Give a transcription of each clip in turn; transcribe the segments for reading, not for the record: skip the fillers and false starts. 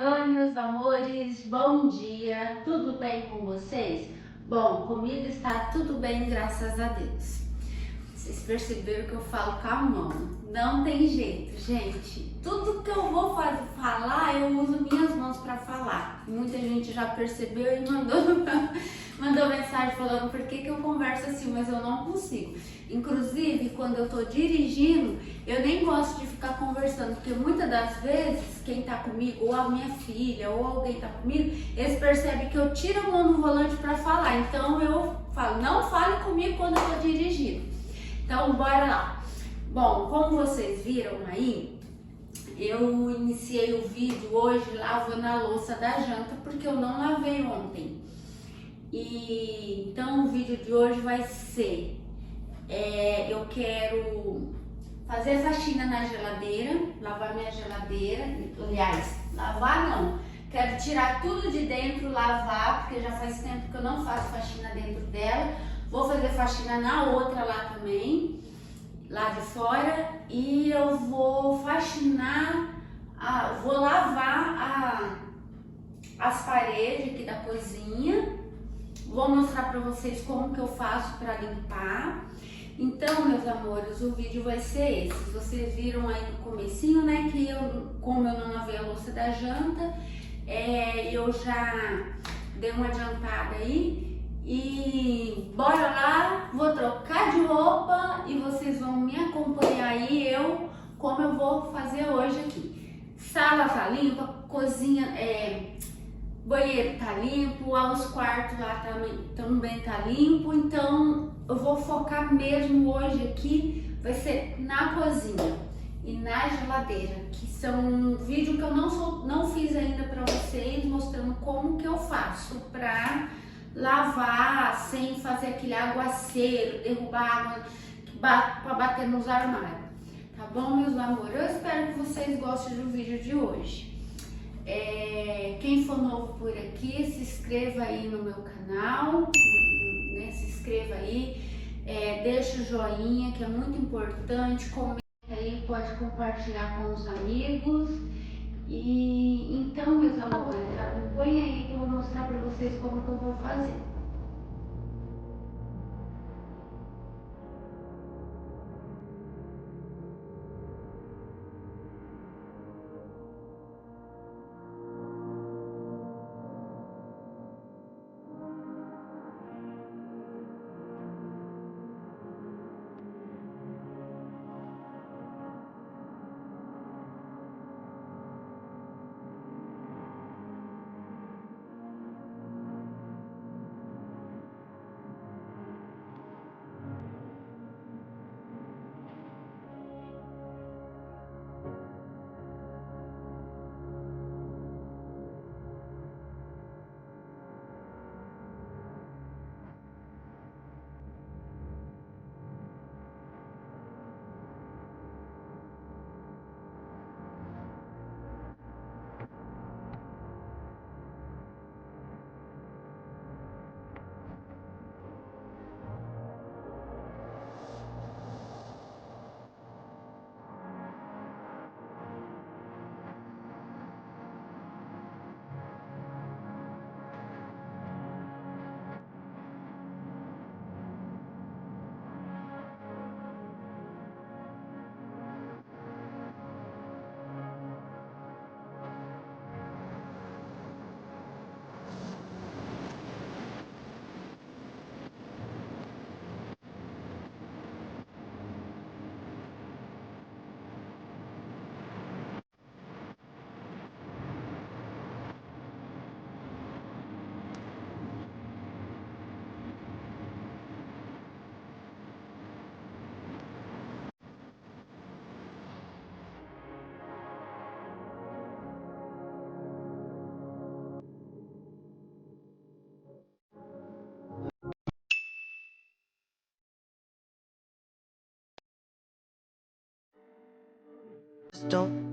Oi, meus amores, bom dia, tudo bem com vocês? Bom, comigo está tudo bem, graças a Deus. Vocês perceberam que eu falo com a mão, não tem jeito, gente. Tudo que eu vou falar, eu uso minhas mãos para falar. Muita gente já percebeu e mandou mensagem falando por que eu converso assim, mas eu não consigo. Inclusive, quando eu tô dirigindo, eu nem gosto de ficar conversando, porque muitas das vezes quem tá comigo, ou a minha filha, ou alguém tá comigo, eles percebem que eu tiro a mão do volante para falar. Então eu falo, não fale comigo quando eu tô dirigindo. Então bora lá. Bom, como vocês viram aí, eu iniciei o vídeo hoje lavando a louça da janta, porque eu não lavei ontem. E então o vídeo de hoje vai ser, eu quero fazer faxina na geladeira, lavar minha geladeira, aliás, lavar não, quero tirar tudo de dentro, lavar, porque já faz tempo que eu não faço faxina dentro dela. Vou fazer faxina na outra lá também, lá de fora, e eu vou faxinar, vou lavar as paredes aqui da cozinha. Vou mostrar pra vocês como que eu faço pra limpar. Então, meus amores, o vídeo vai ser esse. Vocês viram aí no comecinho, né, que como eu não lavei a louça da janta, eu já dei uma adiantada aí. E bora lá, vou trocar de roupa e vocês vão me acompanhar aí, como eu vou fazer hoje aqui. Sala tá limpa, cozinha, banheiro tá limpo, os quartos lá também tá limpo. Então eu vou focar mesmo hoje aqui vai ser na cozinha e na geladeira, que são um vídeo que eu não fiz ainda para vocês, mostrando como que eu faço para lavar sem fazer aquele aguaceiro, derrubar água para bater nos armários. Tá bom, meus amores? Eu espero que vocês gostem do vídeo de hoje. Quem for novo por aqui, se inscreva aí no meu canal, né? Se inscreva aí, deixa o joinha, que é muito importante, comenta aí, pode compartilhar com os amigos. E então, meus amores, acompanha aí que eu vou mostrar para vocês como que eu vou fazer. Don't.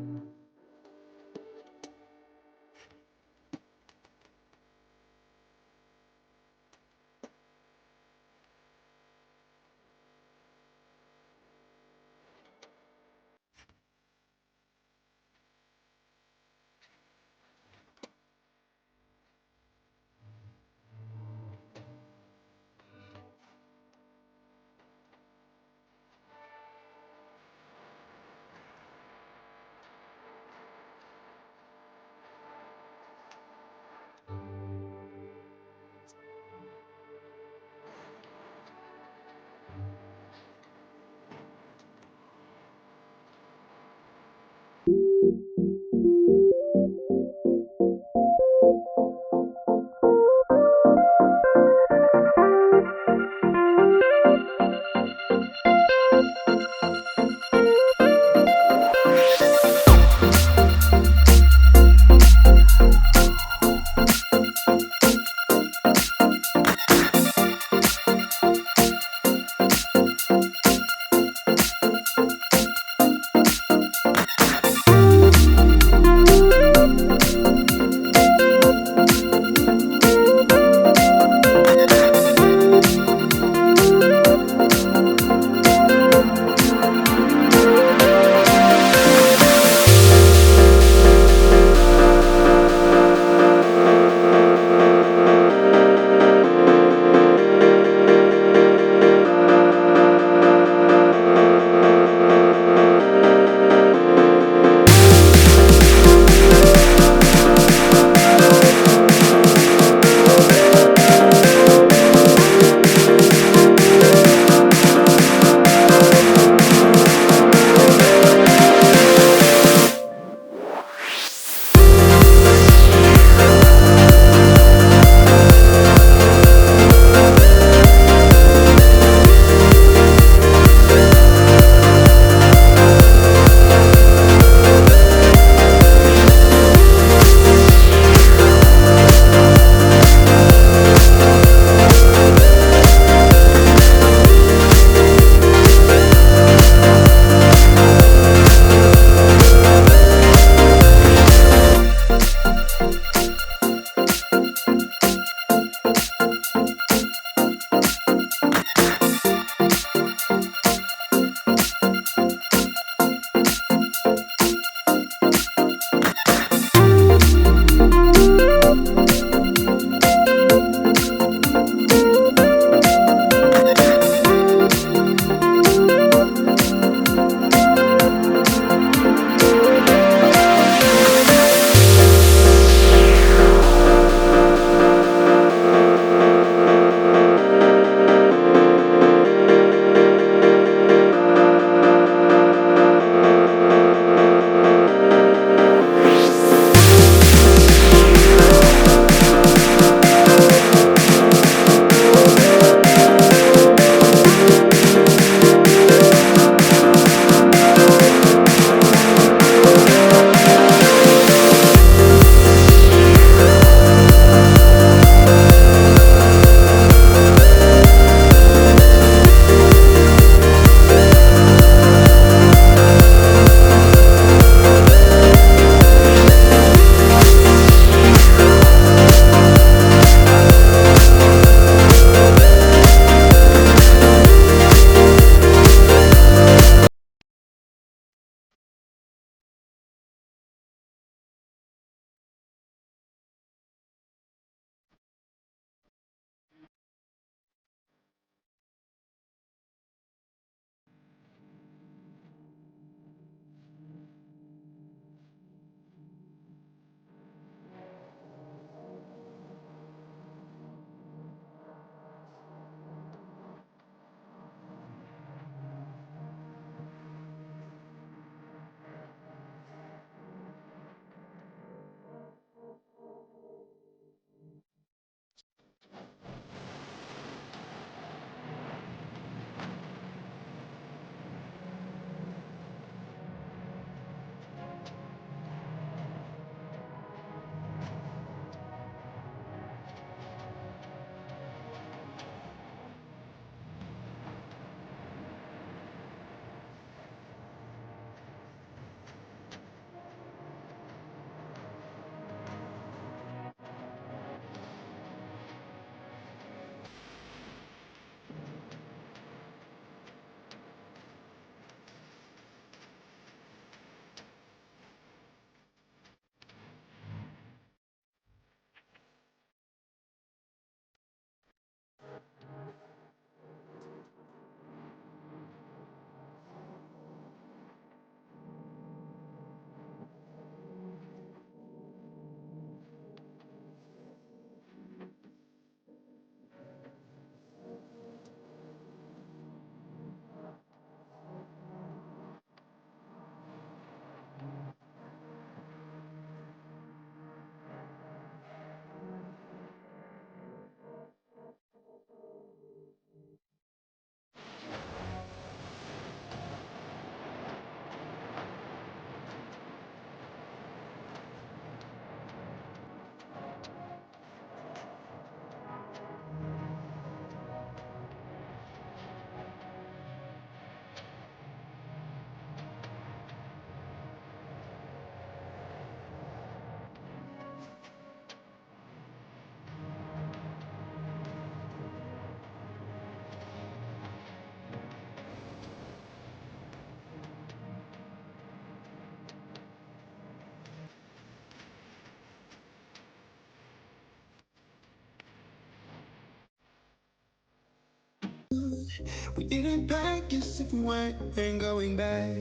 We didn't pack as if we ain't going back.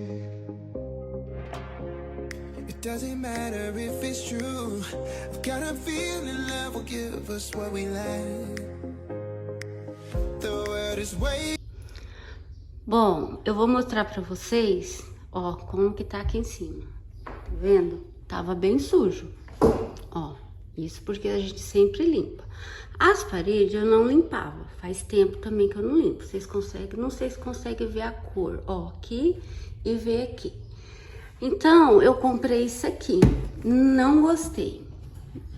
It doesn't matter if it's true. I've got a feeling love will give us what we lack. The world is waiting. Bom, eu vou mostrar pra vocês, ó, como que tá aqui em cima. Tá vendo? Tava bem sujo. Ó, isso porque a gente sempre limpa. As paredes eu não limpava. Faz tempo também que eu não limpo. Vocês conseguem, não sei se conseguem ver a cor, ó, aqui e ver aqui. Então, eu comprei isso aqui. Não gostei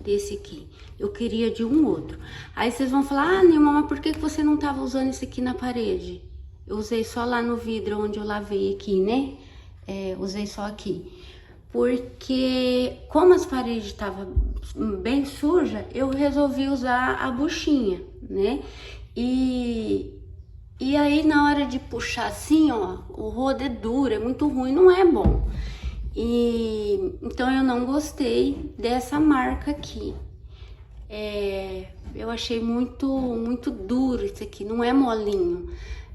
desse aqui. Eu queria de um outro. Aí vocês vão falar, ah, Nilma, mas por que você não tava usando esse aqui na parede? Eu usei só lá no vidro onde eu lavei aqui, né? Usei só aqui. Porque como as paredes estavam bem sujas, eu resolvi usar a buchinha, né? E aí na hora de puxar assim, ó, o rodo é duro, é muito ruim, não é bom. Então eu não gostei dessa marca aqui. Eu achei muito duro isso aqui, não é molinho.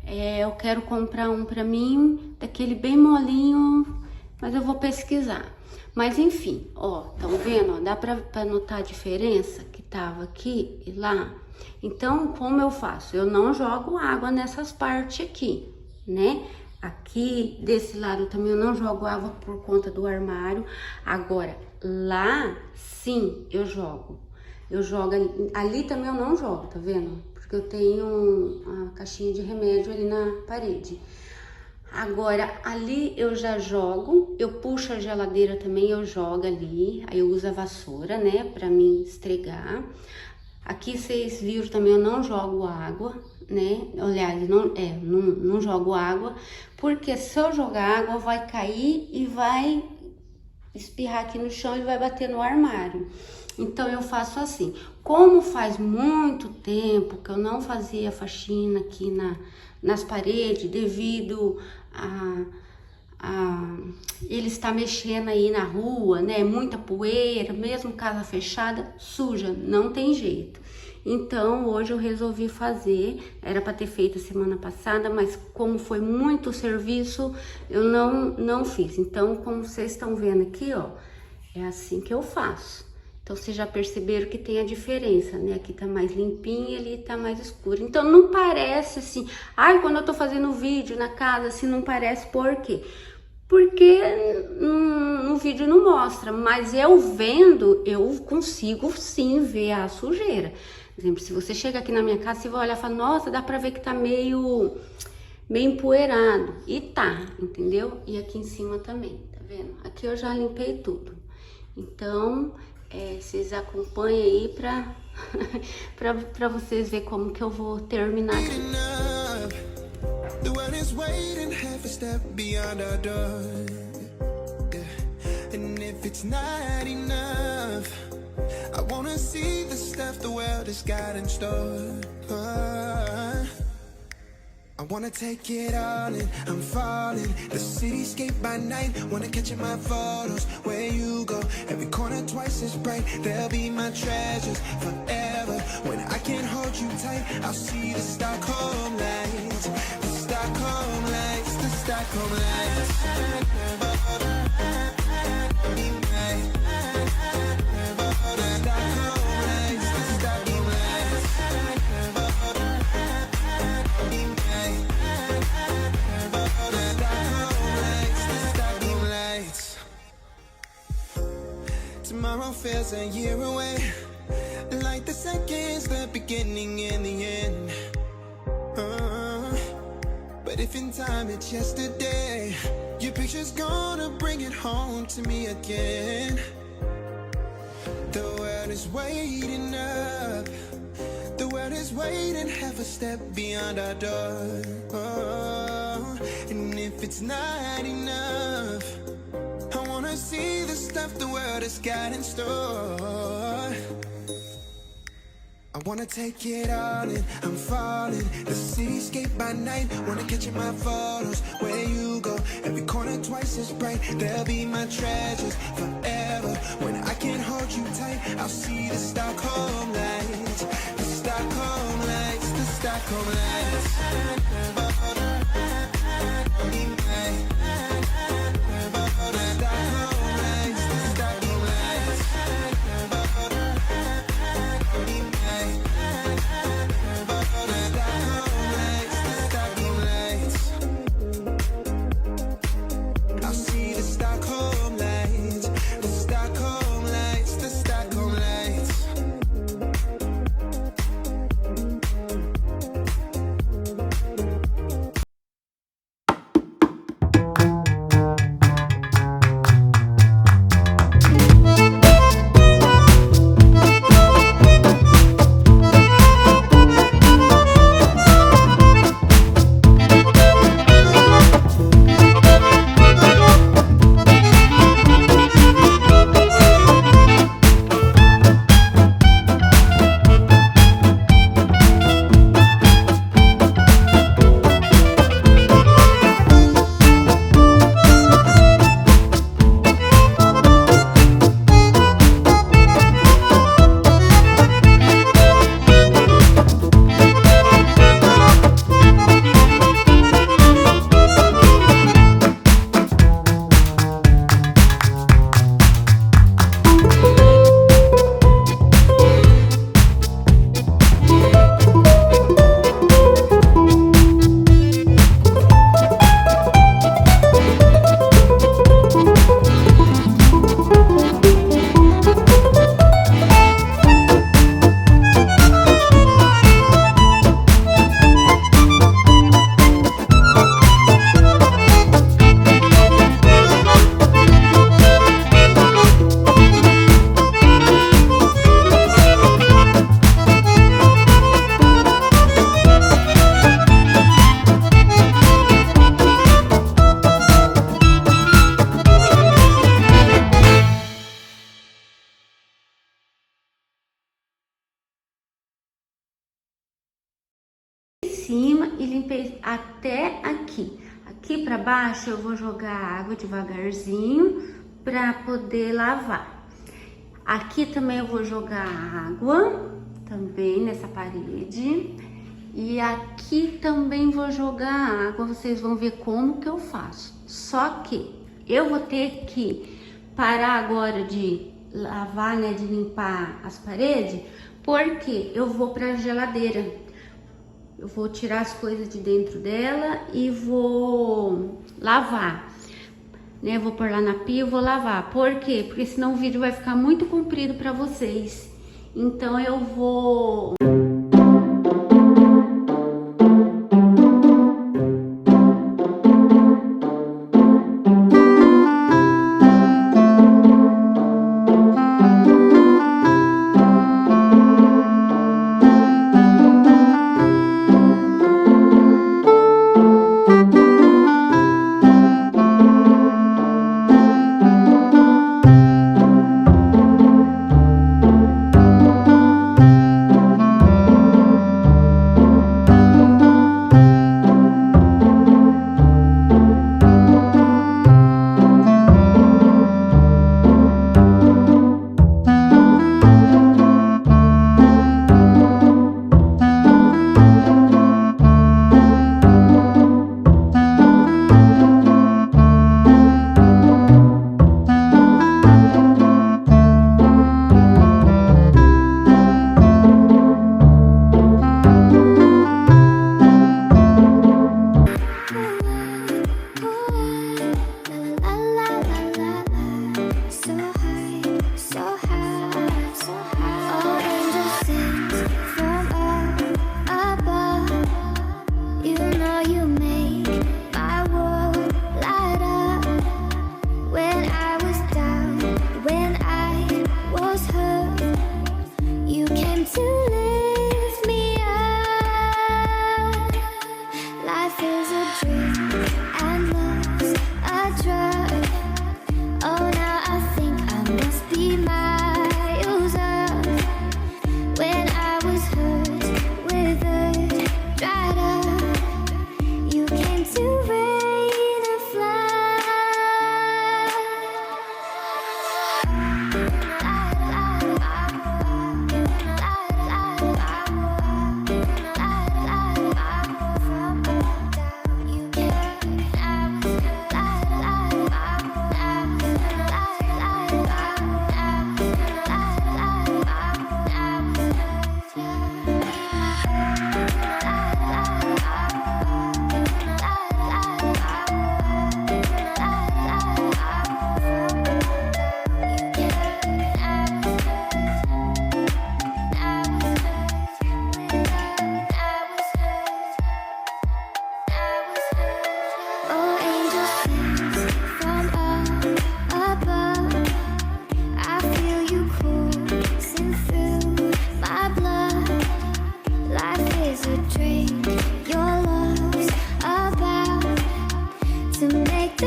Eu quero comprar um pra mim, daquele bem molinho, mas eu vou pesquisar. Mas enfim, ó, estão vendo? Ó, dá pra notar a diferença que tava aqui e lá? Então, como eu faço? Eu não jogo água nessas partes aqui, né? Aqui, desse lado também eu não jogo água por conta do armário. Agora, lá, sim, eu jogo. Eu jogo ali também eu não jogo, tá vendo? Porque eu tenho uma caixinha de remédio ali na parede. Agora, ali eu já jogo, eu puxo a geladeira também, eu jogo ali. Aí eu uso a vassoura, né, pra mim estregar. Aqui vocês viram também, eu não jogo água, né? Aliás, não jogo água, porque se eu jogar água vai cair e vai espirrar aqui no chão e vai bater no armário. Então eu faço assim. Como faz muito tempo que eu não fazia faxina aqui nas paredes, devido a ele está mexendo aí na rua, né? Muita poeira, mesmo casa fechada, suja, não tem jeito. Então hoje eu resolvi fazer, era para ter feito semana passada, mas como foi muito serviço, eu não fiz. Então, como vocês estão vendo aqui, ó, é assim que eu faço. Então, vocês já perceberam que tem a diferença, né? Aqui tá mais limpinho e ali tá mais escuro. Então, não parece assim... Ai, quando eu tô fazendo vídeo na casa, assim, não parece. Por quê? Porque no vídeo não mostra. Mas eu vendo, eu consigo sim ver a sujeira. Por exemplo, se você chega aqui na minha casa, você vai olhar e fala... Nossa, dá pra ver que tá meio empoeirado. E tá, entendeu? E aqui em cima também, tá vendo? Aqui eu já limpei tudo. Então... vocês acompanhem aí pra vocês verem como que eu vou terminar aqui. The world is waiting half a step beyond our door. And if it's not enough, I wanna see the stuff the world has got in store. I wanna take it all in, I'm falling. The cityscape by night, wanna catch in my photos. Where you go, every corner twice as bright. They'll be my treasures forever. When I can't hold you tight, I'll see the Stockholm lights. The Stockholm lights, the Stockholm lights. Tomorrow feels a year away, like the seconds, the beginning and the end. But if in time it's yesterday, your picture's gonna bring it home to me again. The world is waiting up, the world is waiting half a step beyond our door. And if it's not enough, I wanna see the stuff the world has got in store. I wanna take it all in, I'm falling. The cityscape by night, wanna catch in my photos. Where you go, every corner twice as bright. They'll be my treasures forever. When I can't hold you tight, I'll see the Stockholm lights. The Stockholm lights, the Stockholm lights. Cima e limpei até aqui. Aqui para baixo eu vou jogar água devagarzinho para poder lavar. Aqui também eu vou jogar água, também nessa parede. E aqui também vou jogar água, vocês vão ver como que eu faço. Só que eu vou ter que parar agora de lavar, né, de limpar as paredes, porque eu vou para a geladeira. Eu vou tirar as coisas de dentro dela e vou lavar, né? Vou pôr lá na pia e vou lavar. Por quê? Porque senão o vídeo vai ficar muito comprido para vocês. Então eu vou...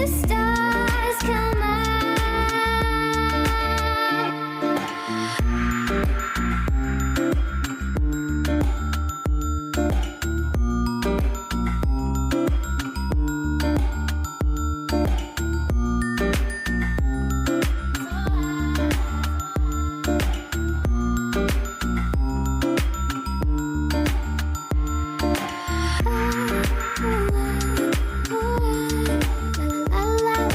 the stars come out. La la la la.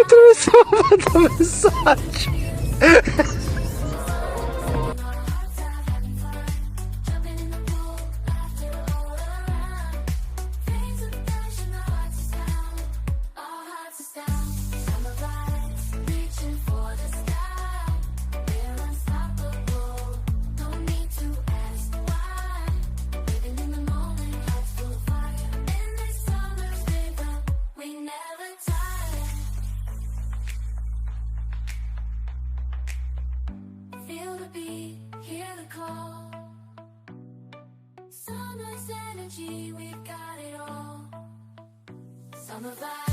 Atravessou a mensagem. We've got it all. Summer vibe.